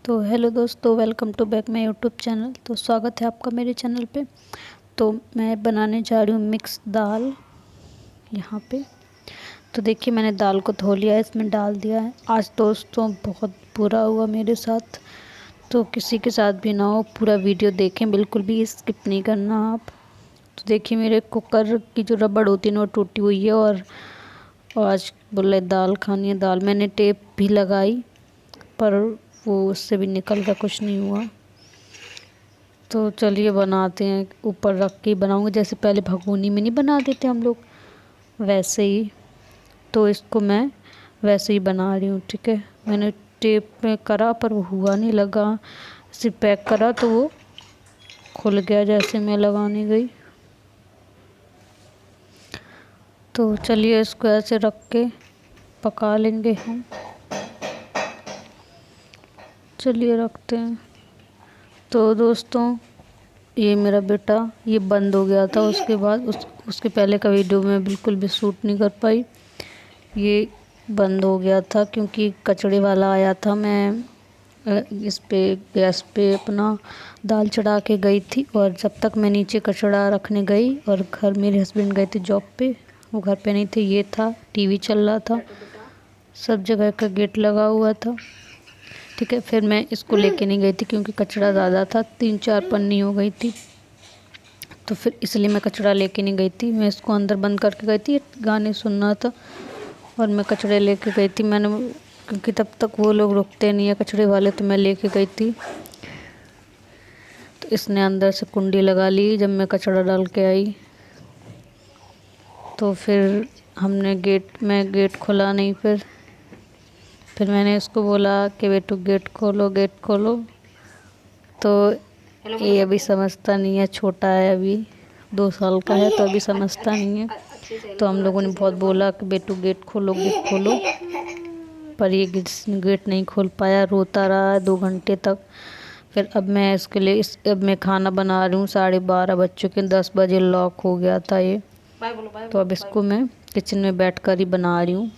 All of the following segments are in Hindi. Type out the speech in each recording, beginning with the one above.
तो हेलो दोस्तों, welcome to back my YouTube channel. तो स्वागत है आपका मेरे चैनल पे। तो मैं बनाने जा रही हूँ मिक्स दाल यहाँ पे। तो देखिए, मैंने दाल को धो लिया है, इसमें डाल दिया है। आज दोस्तों बहुत बुरा हुआ मेरे साथ, तो किसी के साथ भी ना हो, पूरा वीडियो देखें, बिल्कुल भी स्किप नहीं करना आप। तो देखिए, मेरे कुकर की जो रबड़ होती है ना वो टूटी हुई है, और आज बोले दाल खानी है। दाल मैंने टेप भी लगाई पर वो उससे भी निकल का कुछ नहीं हुआ। तो चलिए बनाते हैं। ऊपर रख के बनाऊंगी, जैसे पहले भगोनी में नहीं बना देते हम लोग, वैसे ही। तो इसको मैं वैसे ही बना रही हूँ, ठीक है। मैंने टेप में करा पर वो हुआ नहीं, लगा सिर्फ पैक करा तो वो खुल गया जैसे मैं लगाने गई। तो चलिए इसको ऐसे रख के पका लेंगे हम। चलिए रखते हैं। तो दोस्तों, ये मेरा बेटा ये बंद हो गया था, उसके बाद उसके पहले का वीडियो में बिल्कुल भी शूट नहीं कर पाई। ये बंद हो गया था क्योंकि कचड़े वाला आया था। मैं इस पे गैस पे अपना दाल चढ़ा के गई थी, और जब तक मैं नीचे कचड़ा रखने गई और घर मेरे हस्बैंड गए थे जॉब पे, वो घर पे नहीं थे। ये था, टीवी चल रहा था, सब जगह का गेट लगा हुआ था, ठीक है। फिर मैं इसको लेके नहीं गई थी क्योंकि कचड़ा ज़्यादा था, 3-4 पन्नी हो गई थी। तो फिर इसलिए मैं कचड़ा लेके नहीं गई थी। मैं इसको अंदर बंद करके गई थी, गाने सुनना था, और मैं कचड़े लेके गई थी। मैंने, क्योंकि तब तक वो लोग रुकते नहीं है कचड़े वाले, तो मैं लेके गई थी। तो इसने अंदर से कुंडी लगा ली जब मैं कचड़ा डाल के आई। तो फिर हमने मैं गेट खोला नहीं। फिर मैंने इसको बोला कि बेटू गेट खोलो, गेट खोलो। तो ये अभी समझता नहीं है, छोटा है, अभी 2 साल का है, तो अभी समझता नहीं है। तो हम लोगों ने बहुत बोला कि बेटू गेट खोलो, गेट खोलो, पर ये गेट नहीं खोल पाया, रोता रहा 2 घंटे तक। फिर अब मैं इसके लिए अब मैं खाना बना रही हूँ, 12:30 बज चुके, 10 बजे लॉक हो गया था ये। तो अब इसको मैं किचन में बैठ कर ही बना रही हूँ।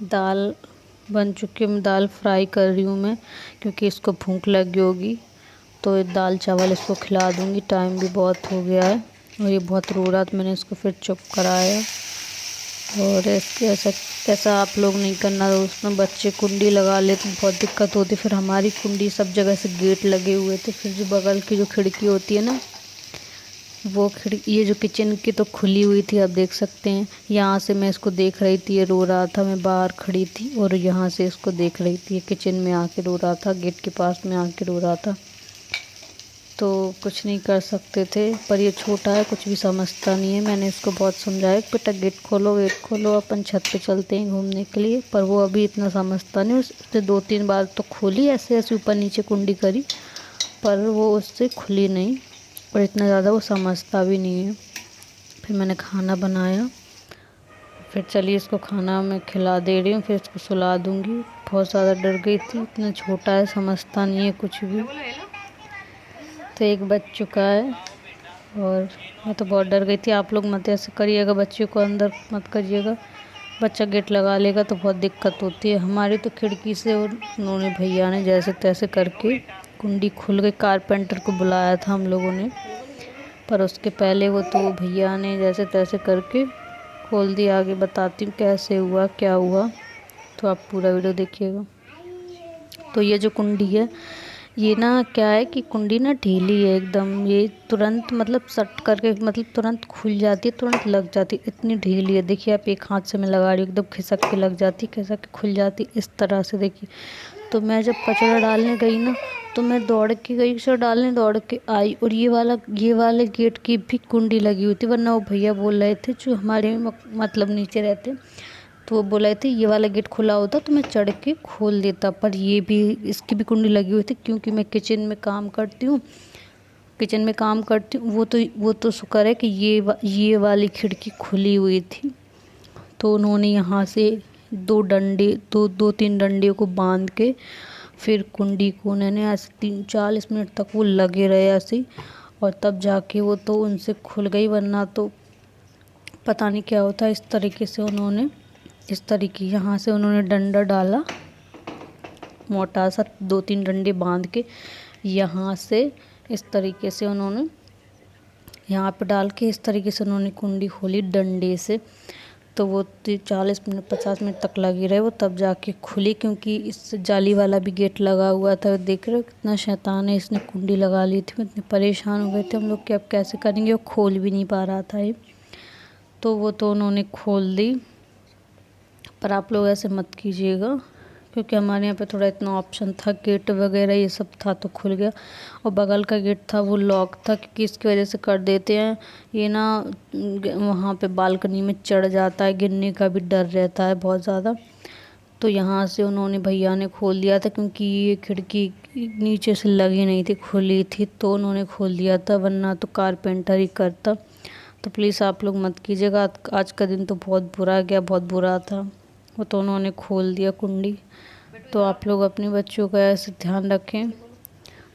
दाल बन चुकी है, मैं दाल फ्राई कर रही हूँ मैं, क्योंकि इसको भूख लगी होगी। तो दाल चावल इसको खिला दूँगी, टाइम भी बहुत हो गया है। और ये बहुत रो रहा था, मैंने इसको फिर चुप कराया। और ऐसा आप लोग नहीं करना दोस्तों, बच्चे कुंडी लगा ले तो बहुत दिक्कत होती। फिर हमारी कुंडी सब जगह से गेट लगे हुए थे, फिर जो बगल की जो खिड़की होती है ना, वो खिड़की, ये जो किचन की तो खुली हुई थी, आप देख सकते हैं। यहाँ से मैं इसको देख रही थी, ये रो रहा था, मैं बाहर खड़ी थी और यहाँ से इसको देख रही थी। किचन में आके रो रहा था, गेट के पास में आके रो रहा था। तो कुछ नहीं कर सकते थे, पर ये छोटा है, कुछ भी समझता नहीं है। मैंने इसको बहुत समझाया, बेटा गेट खोलो, गेट खोलो, अपन छत पे चलते हैं घूमने के लिए, पर वो अभी इतना समझता नहीं। उसने 2-3 बार तो खोली, ऐसे ऐसे ऊपर नीचे कुंडी करी, पर वो उससे खुली नहीं, और इतना ज़्यादा वो समझता भी नहीं है। फिर मैंने खाना बनाया। फिर चलिए इसको खाना मैं खिला दे रही हूँ, फिर इसको सुला दूँगी। बहुत ज़्यादा डर गई थी, इतना छोटा है, समझता नहीं है कुछ भी। तो 1 बज चुका है, और मैं तो बहुत डर गई थी। आप लोग मत ऐसे करिएगा, बच्चे को अंदर मत करिएगा, बच्चा गेट लगा लेगा तो बहुत दिक्कत होती है। हमारी तो खिड़की से उन्होंने, भैया ने जैसे तैसे करके कुंडी खुल गई। कारपेंटर को बुलाया था हम लोगों ने, पर उसके पहले वो तो भैया ने जैसे तैसे करके खोल दिया। आगे बताती हूँ कैसे हुआ, क्या हुआ, तो आप पूरा वीडियो देखिएगा। तो ये जो कुंडी है, ये ना क्या है कि कुंडी ना ढीली है एकदम, ये तुरंत मतलब सट करके मतलब तुरंत खुल जाती है, तुरंत लग जाती है, इतनी ढीली है। देखिए आप, एक हाथ से मैं लगा रही हूँ, एकदम खिसक के लग जाती, खिसक के खुल जाती, इस तरह से देखिए। तो मैं जब कचरा डालने गई ना, तो मैं दौड़ के गई, कचरा डालने दौड़ के आई, और ये वाले गेट की भी कुंडी लगी हुई थी। वरना वो भैया बोल रहे थे जो हमारे मतलब नीचे रहते, तो वो बोल रहे थे ये वाला गेट खुला होता तो मैं चढ़ के खोल देता, पर ये भी, इसकी भी कुंडी लगी हुई थी। क्योंकि मैं किचन में काम करती हूँ, वो तो शुक्र है कि ये वाली खिड़की खुली हुई थी। तो उन्होंने यहाँ से 2-3 डंडे को बांध के, फिर कुंडी को उन्होंने ऐसे 40 मिनट तक वो लगे रहे ऐसे, और तब जाके वो तो उनसे खुल गई, वरना तो पता नहीं क्या होता। इस तरीके से यहाँ से उन्होंने डंडा डाला, मोटा सा 2-3 डंडे बांध के यहाँ से इस तरीके से उन्होंने यहाँ पे डाल के इस तरीके से उन्होंने कुंडी खोली डंडे से। तो वो 40 मिनट 50 मिनट तक लगी रहे वो, तब जाके खुली, क्योंकि इस जाली वाला भी गेट लगा हुआ था। देख रहे हो कितना शैतान है, इसने कुंडी लगा ली थी। इतने परेशान हो गए थे हम लोग कि अब कैसे करेंगे, वो खोल भी नहीं पा रहा था ये। तो वो तो उन्होंने खोल दी। पर आप लोग ऐसे मत कीजिएगा, क्योंकि हमारे यहाँ पे थोड़ा इतना ऑप्शन था, गेट वगैरह ये सब था तो खुल गया। और बगल का गेट था वो लॉक था, क्योंकि इसकी वजह से कर देते हैं ये ना, वहाँ पे बालकनी में चढ़ जाता है, गिरने का भी डर रहता है बहुत ज़्यादा। तो यहाँ से उन्होंने भैया ने खोल दिया था, क्योंकि ये खिड़की नीचे से लगी नहीं थी, खुली थी, तो उन्होंने खोल दिया था, वरना तो कारपेंटर ही करता। तो प्लीज़ आप लोग मत कीजिएगा। आज का दिन तो बहुत बुरा गया, बहुत बुरा था। वो तो उन्होंने खोल दिया कुंडी। तो आप लोग अपने बच्चों का ऐसे ध्यान रखें।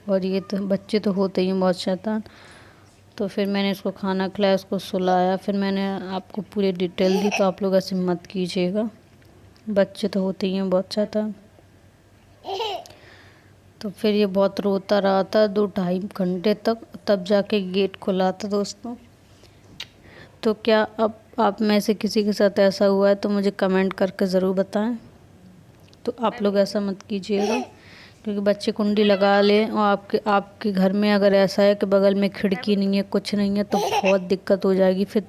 और ये तो बच्चे तो होते ही हैं बहुत शैतान। तो फिर मैंने इसको खाना खिलाया, इसको सुलाया, फिर मैंने आपको पूरी डिटेल दी। तो आप लोग ऐसे मत कीजिएगा, बच्चे तो होते ही हैं बहुत शैतान। तो फिर ये बहुत रोता रहा था 2-2.5 घंटे तक, तब जाके गेट खुला था दोस्तों। तो क्या अब आप में से किसी के साथ ऐसा हुआ है तो मुझे कमेंट करके ज़रूर बताएं। तो आप लोग ऐसा मत कीजिएगा, क्योंकि बच्चे कुंडी लगा लें और आपके घर में अगर ऐसा है कि बगल में खिड़की नहीं है, कुछ नहीं है, तो बहुत दिक्कत हो जाएगी फिर।